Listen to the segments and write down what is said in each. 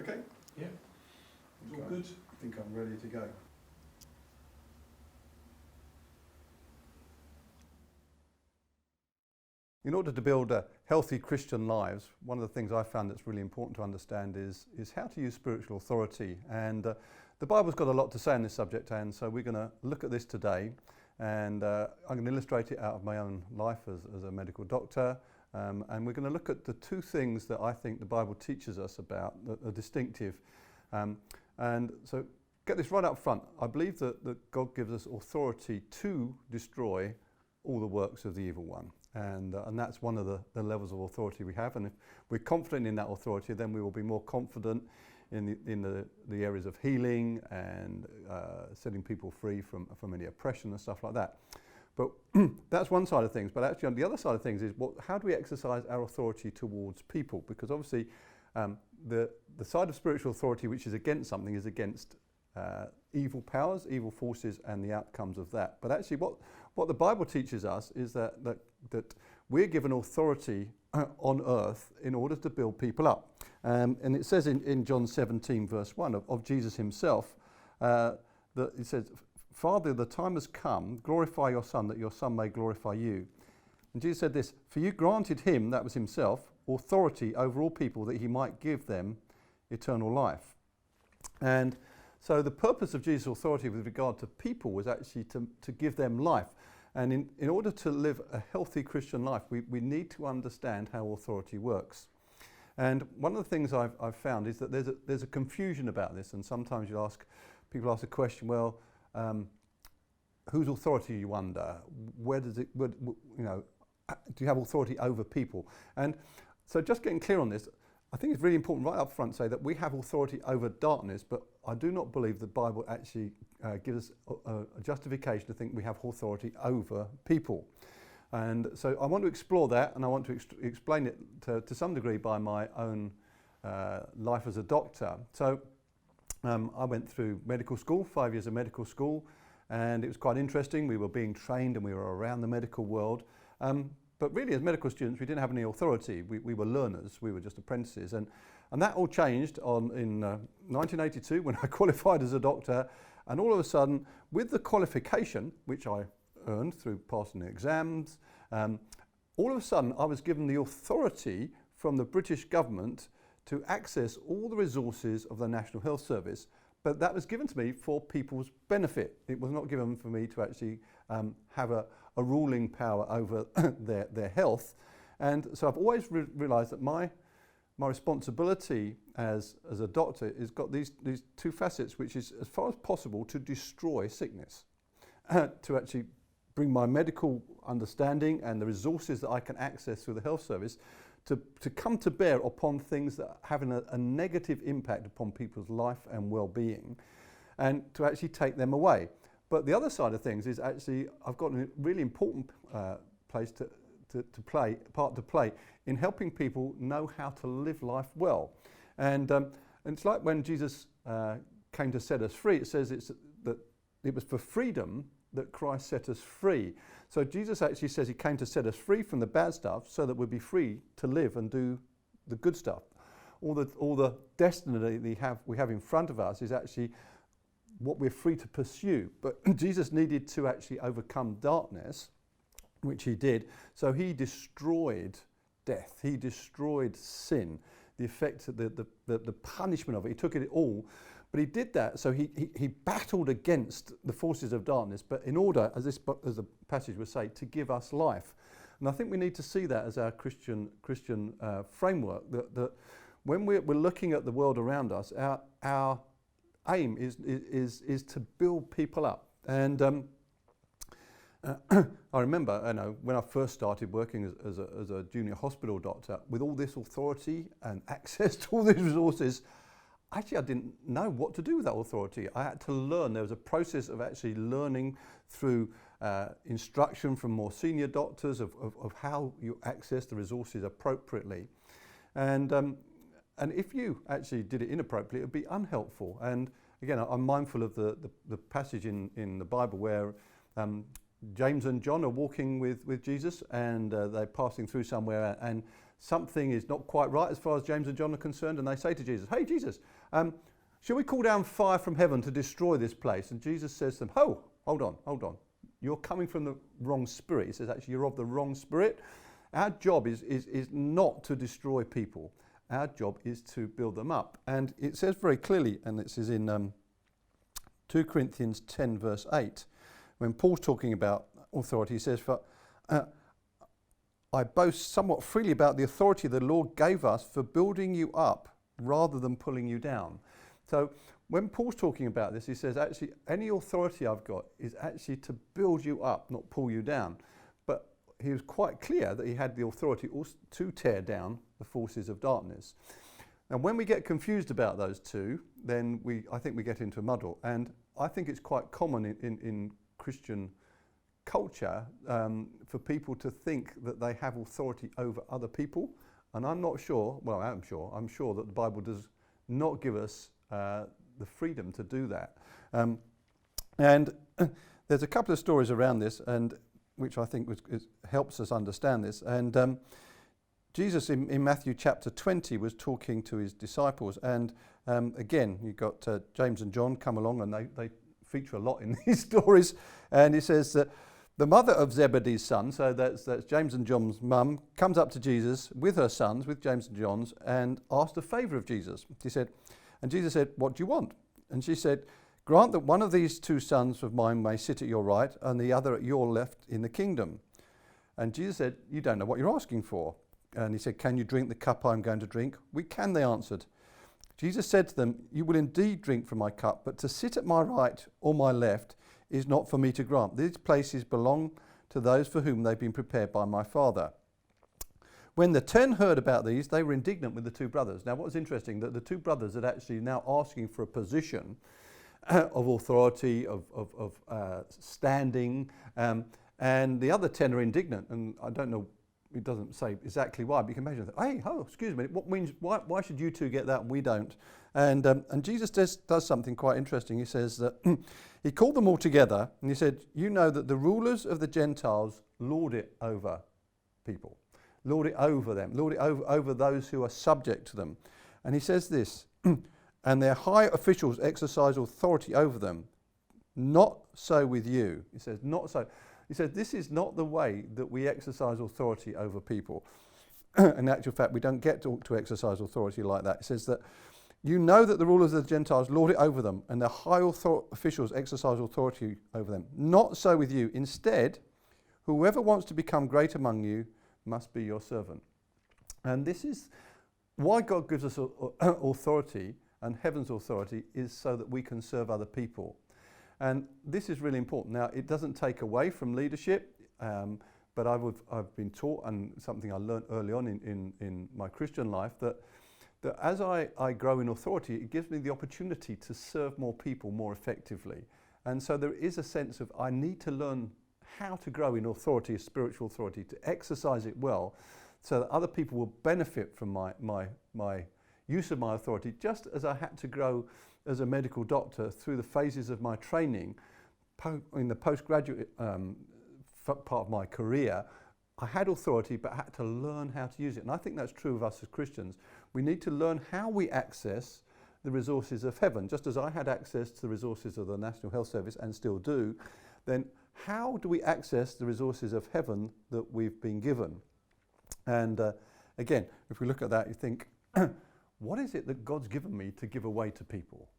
Okay? Yeah. All good? I think I'm ready to go. In order to build healthy Christian lives, one of the things I found that's really important to understand is how to use spiritual authority. And the Bible's got a lot to say on this subject, and so we're going to look at this today. And I'm going to illustrate it out of my own life as a medical doctor. And we're going to look at the two things that I think the Bible teaches us about that are distinctive. And so get this right up front. I believe that God gives us authority to destroy all the works of the evil one. And that's one of the levels of authority we have. And if we're confident in that authority, then we will be more confident in the areas of healing and setting people free from any oppression and stuff like that. But that's one side of things. But actually on the other side of things is how do we exercise our authority towards people? Because obviously the side of spiritual authority which is against something is against evil powers, evil forces, and the outcomes of that. But actually what the Bible teaches us is that we're given authority on earth in order to build people up. And it says in John 17 verse 1 of Jesus himself, that it says, "Father, the time has come, glorify your Son, that your Son may glorify you." And Jesus said this, "For you granted him," that was himself, "authority over all people that he might give them eternal life." And so the purpose of Jesus' authority with regard to people was actually to give them life. And in order to live a healthy Christian life, we need to understand how authority works. And one of the things I've found is that there's a confusion about this. And sometimes people ask the question, well, whose authority are you under? Do you have authority over people? And so just getting clear on this, I think it's really important right up front to say that we have authority over darkness, but I do not believe the Bible actually gives us a justification to think we have authority over people. And so I want to explore that, and I want to explain it to some degree by my own life as a doctor. So I went through medical school, 5 years of medical school, and it was quite interesting. We were being trained and we were around the medical world. But really, as medical students, we didn't have any authority. We were learners. We were just apprentices. And that all changed in 1982 when I qualified as a doctor. And all of a sudden, with the qualification, which I earned through passing the exams, all of a sudden, I was given the authority from the British government to access all the resources of the National Health Service. But that was given to me for people's benefit. It was not given for me to actually have a ruling power over their health. And so I've always realised that my responsibility as a doctor has got these two facets, which is as far as possible to destroy sickness, to actually bring my medical understanding and the resources that I can access through the health service to come to bear upon things that are having a negative impact upon people's life and well-being, and to actually take them away. But the other side of things is actually I've got a really important part to play in helping people know how to live life well. And it's like when Jesus came to set us free, it says that it was for freedom that Christ set us free. So Jesus actually says he came to set us free from the bad stuff so that we'll be free to live and do the good stuff. All the destiny we have in front of us is actually what we're free to pursue. But Jesus needed to actually overcome darkness, which he did. So he destroyed death. He destroyed sin, the effect, the punishment of it. He took it all. But he did that, so he battled against the forces of darkness, but in order, as the passage would say, to give us life. And I think we need to see that as our Christian framework, that when we're looking at the world around us, our aim is to build people up. And I remember, when I first started working as a junior hospital doctor, with all this authority and access to all these resources, actually I didn't know what to do with that authority. I had to learn. There was a process of actually learning through instruction from more senior doctors of how you access the resources appropriately. And if you actually did it inappropriately, it would be unhelpful. And again, I'm mindful of the passage in the Bible where James and John are walking with Jesus, and they're passing through somewhere, and something is not quite right as far as James and John are concerned, and they say to Jesus, "Hey Jesus, shall we call down fire from heaven to destroy this place?" And Jesus says to them, "Oh, hold on. You're coming from the wrong spirit." He says, actually, you're of the wrong spirit. Our job is not to destroy people. Our job is to build them up. And it says very clearly, and this is in 2 Corinthians 10 verse 8, when Paul's talking about authority, he says, "I boast somewhat freely about the authority the Lord gave us for building you up rather than pulling you down." So when Paul's talking about this, he says, actually, any authority I've got is actually to build you up, not pull you down. But he was quite clear that he had the authority also to tear down the forces of darkness. And when we get confused about those two, then I think we get into a muddle. And I think it's quite common in Christian culture for people to think that they have authority over other people. And I'm sure that the Bible does not give us the freedom to do that. And there's a couple of stories around this, and which I think helps us understand this. And Jesus in Matthew chapter 20 was talking to his disciples, and again you've got James and John come along, and they feature a lot in these stories. And he says that the mother of Zebedee's son, so that's James and John's mum, comes up to Jesus with her sons, with James and John's, and asked a favour of Jesus. And Jesus said, "What do you want?" And she said, "Grant that one of these two sons of mine may sit at your right and the other at your left in the kingdom." And Jesus said, "You don't know what you're asking for." And he said, "Can you drink the cup I'm going to drink?" "We can," they answered. Jesus said to them, "You will indeed drink from my cup, but to sit at my right or my left is not for me to grant. These places belong to those for whom they've been prepared by my Father." When the 10 heard about these, they were indignant with the two brothers. Now, what was interesting, that the two brothers had actually now asking for a position of authority, of standing, and the other 10 are indignant. And I don't know, it doesn't say exactly why, but you can imagine, "Hey, excuse me, what means, why should you two get that and we don't?" And Jesus does something quite interesting. He says that he called them all together and he said, "You know that the rulers of the Gentiles lord it over people. Lord it over them. Lord it over those who are subject to them." And he says this, "And their high officials exercise authority over them. Not so with you." He says, "Not so." He said, "This is not the way that we exercise authority over people." In actual fact, we don't get to exercise authority like that. It says that, "You know that the rulers of the Gentiles lord it over them, and their high officials exercise authority over them. Not so with you. Instead, whoever wants to become great among you must be your servant." And this is why God gives us authority, and heaven's authority is so that we can serve other people. And this is really important. Now, it doesn't take away from leadership, but I've been taught, and something I learned early on in my Christian life, that as I grow in authority, it gives me the opportunity to serve more people more effectively. And so there is a sense of I need to learn how to grow in authority, spiritual authority, to exercise it well, so that other people will benefit from my use of my authority, just as I had to grow as a medical doctor through the phases of my training. In the postgraduate part of my career, I had authority, but I had to learn how to use it. And I think that's true of us as Christians. We need to learn how we access the resources of heaven. Just as I had access to the resources of the National Health Service and still do, then how do we access the resources of heaven that we've been given? And again, if we look at that, you think, what is it that God's given me to give away to people?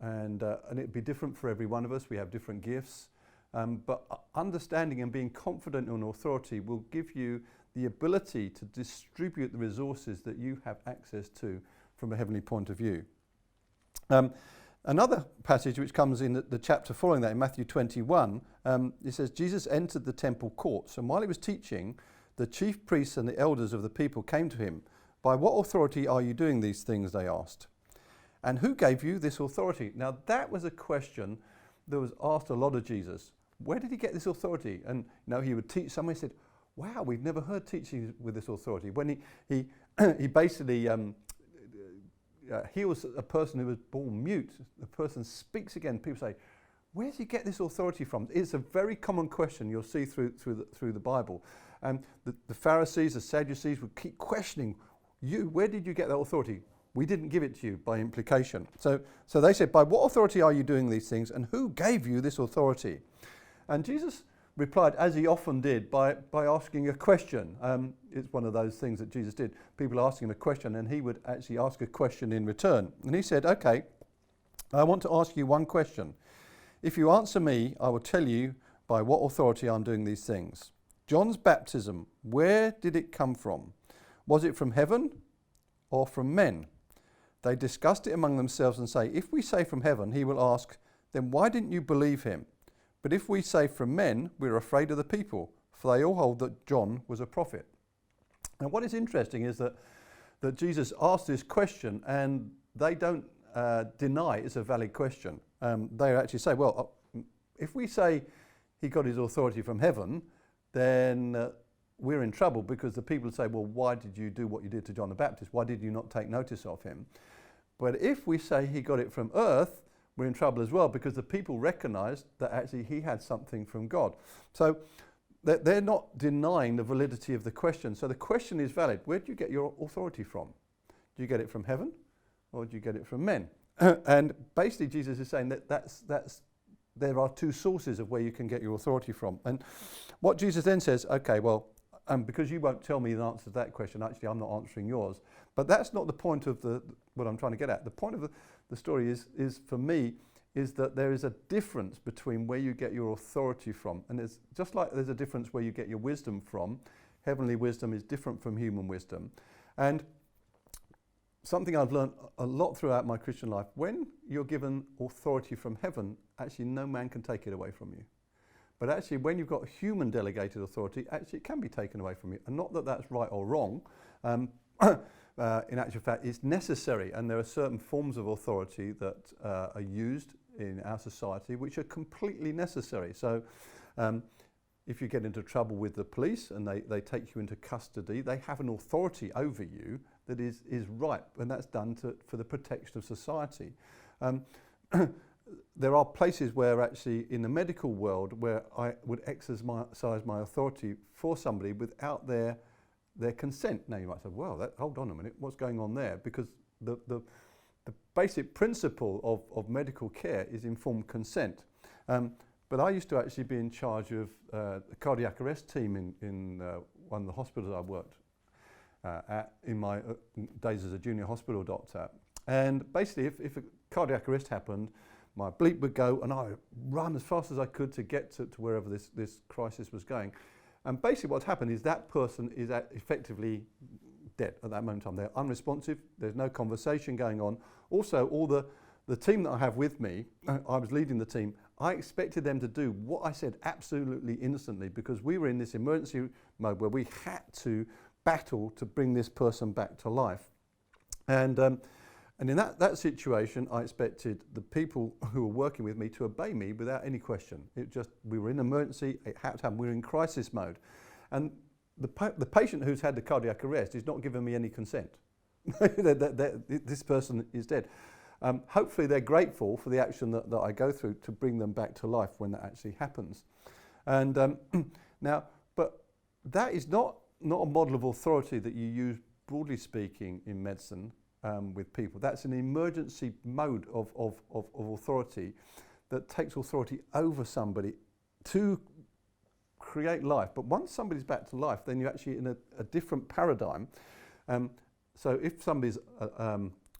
And it'd be different for every one of us. We have different gifts. But understanding and being confident in authority will give you the ability to distribute the resources that you have access to from a heavenly point of view. Another passage which comes in the chapter following that, in Matthew 21, it says, Jesus entered the temple courts, and while he was teaching, the chief priests and the elders of the people came to him. "By what authority are you doing these things?" they asked. "And who gave you this authority?" Now that was a question that was asked a lot of Jesus. Where did he get this authority? And he would teach someone, he said, "Wow, we've never heard teaching with this authority." When he basically heals a person who was born mute, the person speaks again. People say, "Where does he get this authority from?" It's a very common question you'll see through the Bible. And the Pharisees, the Sadducees would keep questioning, where did you get that authority? We didn't give it to you, by implication. So they said, by what authority are you doing these things, and who gave you this authority? And Jesus replied, as he often did, by asking a question. It's one of those things that Jesus did. People asked him a question, and he would actually ask a question in return. And he said, okay, I want to ask you one question. If you answer me, I will tell you by what authority I'm doing these things. John's baptism, where did it come from? Was it from heaven or from men? They discussed it among themselves and say, if we say from heaven, he will ask, then why didn't you believe him? But if we say from men, we're afraid of the people, for they all hold that John was a prophet. And what is interesting is that Jesus asked this question, and they don't deny it's a valid question. They actually say, well, if we say he got his authority from heaven, then we're in trouble, because the people say, well, why did you do what you did to John the Baptist? Why did you not take notice of him? But if we say he got it from earth, we're in trouble as well, because the people recognized that actually he had something from God. So they're not denying the validity of the question. So the question is valid. Where do you get your authority from? Do you get it from heaven, or do you get it from men? And basically Jesus is saying that there are two sources of where you can get your authority from. And what Jesus then says, okay, well, because you won't tell me the answer to that question, actually I'm not answering yours. But that's not the point of what I'm trying to get at. The point of the story is for me, is that there is a difference between where you get your authority from. And it's just like there's a difference where you get your wisdom from. Heavenly wisdom is different from human wisdom. And something I've learned a lot throughout my Christian life, when you're given authority from heaven, actually no man can take it away from you. But actually when you've got human delegated authority, actually it can be taken away from you. And not that that's right or wrong. In actual fact, it's necessary, and there are certain forms of authority that are used in our society which are completely necessary. So if you get into trouble with the police and they take you into custody, they have an authority over you that is right, and that's done for the protection of society. There are places where actually in the medical world where I would exercise my authority for somebody without their consent. Now you might say, well, hold on a minute, what's going on there? Because the basic principle of medical care is informed consent. But I used to actually be in charge of the cardiac arrest team in one of the hospitals I worked at in my days as a junior hospital doctor. And basically if a cardiac arrest happened, my bleep would go and I would run as fast as I could to get to wherever this crisis was going. And basically what's happened is that person is effectively dead at that moment in time. They're unresponsive, there's no conversation going on. Also, all the team that I have with me, I was leading the team, I expected them to do what I said absolutely instantly, because we were in this emergency mode where we had to battle to bring this person back to life. And in that situation, I expected the people who were working with me to obey me without any question. We were in emergency, it had to happen, we were in crisis mode. And the patient who's had the cardiac arrest is not giving me any consent. This person is dead. Hopefully they're grateful for the action that I go through to bring them back to life when that actually happens. And now, but that is not a model of authority that you use, broadly speaking, in medicine. With people. That's an emergency mode of authority that takes authority over somebody to create life. But once somebody's back to life, then you're actually in a different paradigm. So if somebody's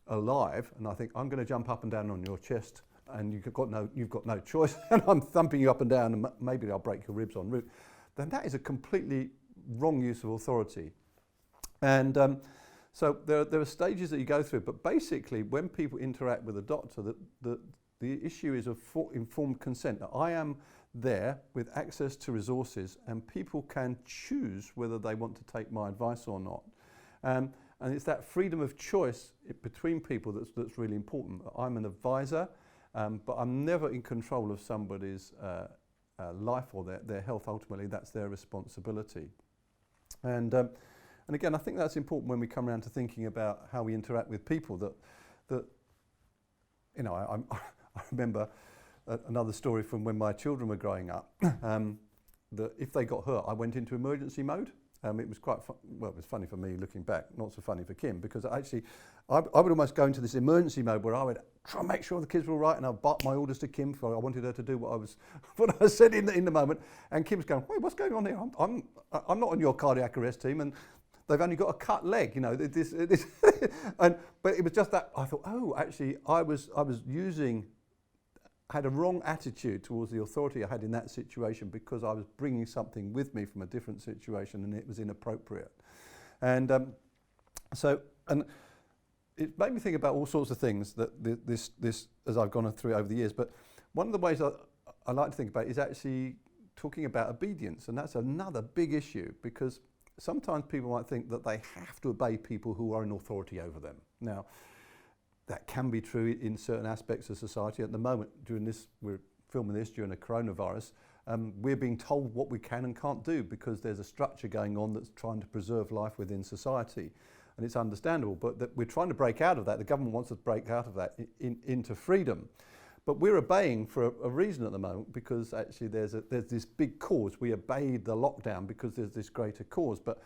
alive, and I think I'm going to jump up and down on your chest, and you've got no choice, and I'm thumping you up and down, and maybe I'll break your ribs en route, then that is a completely wrong use of authority. And so there are stages that you go through, but basically when people interact with a doctor, the issue is of informed consent. Now, I am there with access to resources, and people can choose whether they want to take my advice or not. And it's that freedom of choice between people that's really important. I'm an advisor, but I'm never in control of somebody's life or their health. Ultimately, that's their responsibility. And again, I think that's important when we come around to thinking about how we interact with people. That you know, I remember another story from when my children were growing up. that if they got hurt, I went into emergency mode. It was quite well, it was funny for me looking back, not so funny for Kim, because actually I would almost go into this emergency mode where I would try and make sure the kids were all right, and I'd bark my orders to Kim, for I wanted her to do what I said in the moment. And Kim's going, wait, what's going on here? I'm not on your cardiac arrest team, and they've only got a cut leg, you know. But it was just that I thought, oh, actually, I had a wrong attitude towards the authority I had in that situation, because I was bringing something with me from a different situation, and it was inappropriate. And and it made me think about all sorts of things that this as I've gone through over the years. But one of the ways I like to think about is actually talking about obedience, and that's another big issue, because sometimes people might think that they have to obey people who are in authority over them. Now, that can be true in certain aspects of society. At the moment, we're filming this during the coronavirus, we're being told what we can and can't do, because there's a structure going on that's trying to preserve life within society. And it's understandable, but that we're trying to break out of that. The government wants us to break out of that into freedom. But we're obeying for a reason at the moment, because actually there's this big cause. We obeyed the lockdown because there's this greater cause. But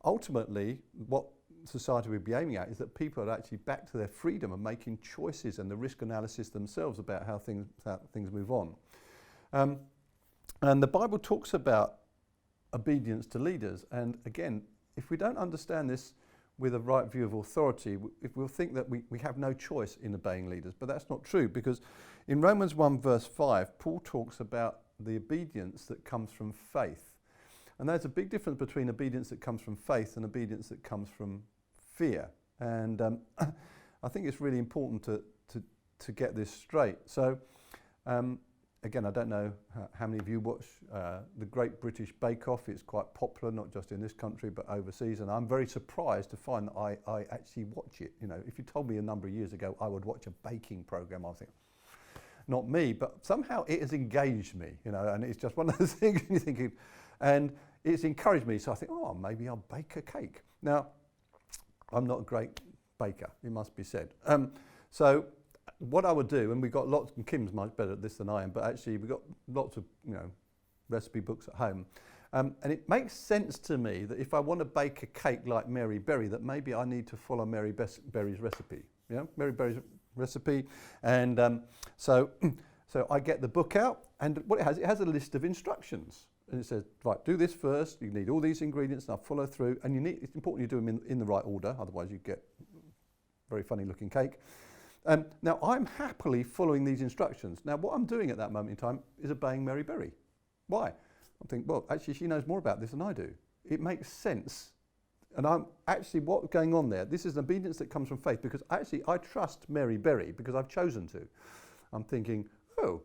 ultimately, what society would be aiming at is that people are actually back to their freedom and making choices and the risk analysis themselves about how things move on. And the Bible talks about obedience to leaders. And again, if we don't understand this with a right view of authority, if we'll think that we have no choice in obeying leaders. But that's not true, because in Romans 1 verse 5, Paul talks about the obedience that comes from faith. And there's a big difference between obedience that comes from faith and obedience that comes from fear. And I think it's really important to get this straight. So again, I don't know how many of you watch the Great British Bake Off. It's quite popular, not just in this country, but overseas. And I'm very surprised to find that I actually watch it. You know, if you told me a number of years ago I would watch a baking program, I would think, not me, but somehow it has engaged me, you know, and it's just one of those things you're thinking, and it's encouraged me. So I think, oh, maybe I'll bake a cake. Now, I'm not a great baker, it must be said. So what I would do, and we've got lots, and Kim's much better at this than I am, but actually we've got lots of, you know, recipe books at home. And it makes sense to me that if I want to bake a cake like Mary Berry, that maybe I need to follow Mary Berry's recipe. You know, Mary Berry's recipe. And so I get the book out, and what it has a list of instructions. And it says, right, do this first, you need all these ingredients, and I'll follow through. And it's important you do them in the right order, otherwise you get very funny looking cake. Now, I'm happily following these instructions. Now, what I'm doing at that moment in time is obeying Mary Berry. Why? I'm thinking, well, actually, she knows more about this than I do. It makes sense. And I'm actually, what's going on there, this is an obedience that comes from faith, because actually I trust Mary Berry because I've chosen to. I'm thinking, oh,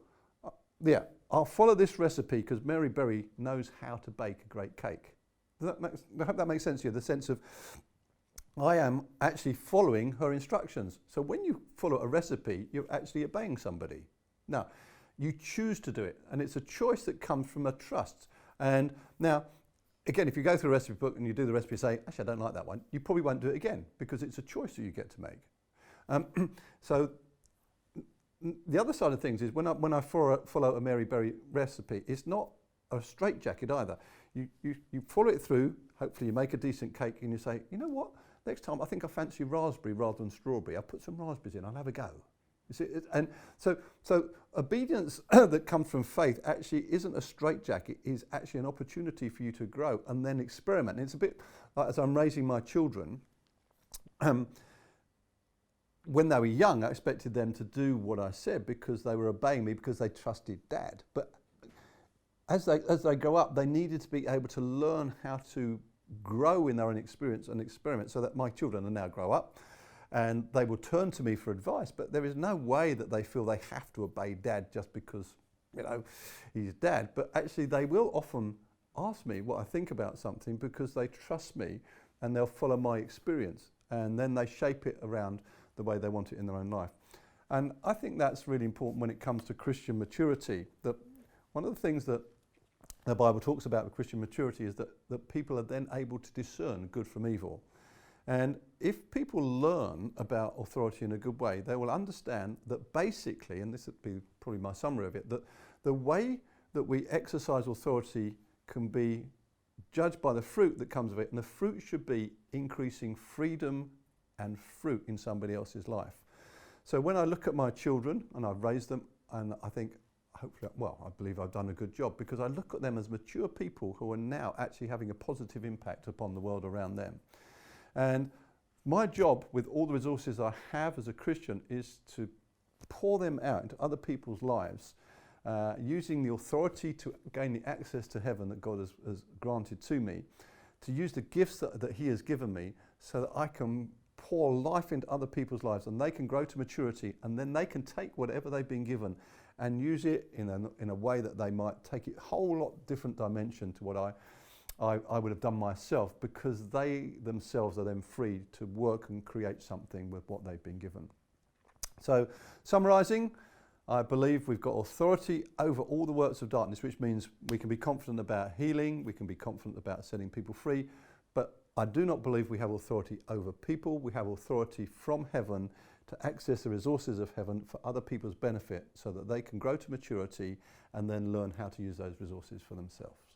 yeah, I'll follow this recipe because Mary Berry knows how to bake a great cake. I hope that makes sense to you, the sense of, I am actually following her instructions. So when you follow a recipe, you're actually obeying somebody. Now, you choose to do it, and it's a choice that comes from a trust. And now, again, if you go through a recipe book and you do the recipe and say, actually, I don't like that one, you probably won't do it again, because it's a choice that you get to make. So the other side of things is when I follow a Mary Berry recipe, it's not a straitjacket either. You follow it through, hopefully you make a decent cake, and you say, you know what? Next time, I think I fancy raspberry rather than strawberry. I'll put some raspberries in, I'll have a go. You see, and so obedience that comes from faith actually isn't a straitjacket, it is actually an opportunity for you to grow and then experiment. And it's a bit like as I'm raising my children, when they were young, I expected them to do what I said because they were obeying me, because they trusted Dad. But as they grow up, they needed to be able to learn how to grow in their own experience and experiment, so that my children are now grow up and they will turn to me for advice, but there is no way that they feel they have to obey Dad just because, you know, he's Dad. But actually they will often ask me what I think about something because they trust me and they'll follow my experience, and then they shape it around the way they want it in their own life. And I think that's really important when it comes to Christian maturity, that one of the things that the Bible talks about with Christian maturity is that people are then able to discern good from evil. And if people learn about authority in a good way, they will understand that basically, and this would be probably my summary of it, that the way that we exercise authority can be judged by the fruit that comes of it, and the fruit should be increasing freedom and fruit in somebody else's life. So when I look at my children, and I've raised them, and I think, hopefully, well, I believe I've done a good job, because I look at them as mature people who are now actually having a positive impact upon the world around them. And my job with all the resources I have as a Christian is to pour them out into other people's lives, using the authority to gain the access to heaven that God has granted to me, to use the gifts that He has given me so that I can pour life into other people's lives, and they can grow to maturity, and then they can take whatever they've been given and use it in a way that they might take it a whole lot different dimension to what I would have done myself, because they themselves are then free to work and create something with what they've been given. So, summarising, I believe we've got authority over all the works of darkness, which means we can be confident about healing, we can be confident about setting people free, but I do not believe we have authority over people. We have authority from heaven to access the resources of heaven for other people's benefit, so that they can grow to maturity and then learn how to use those resources for themselves.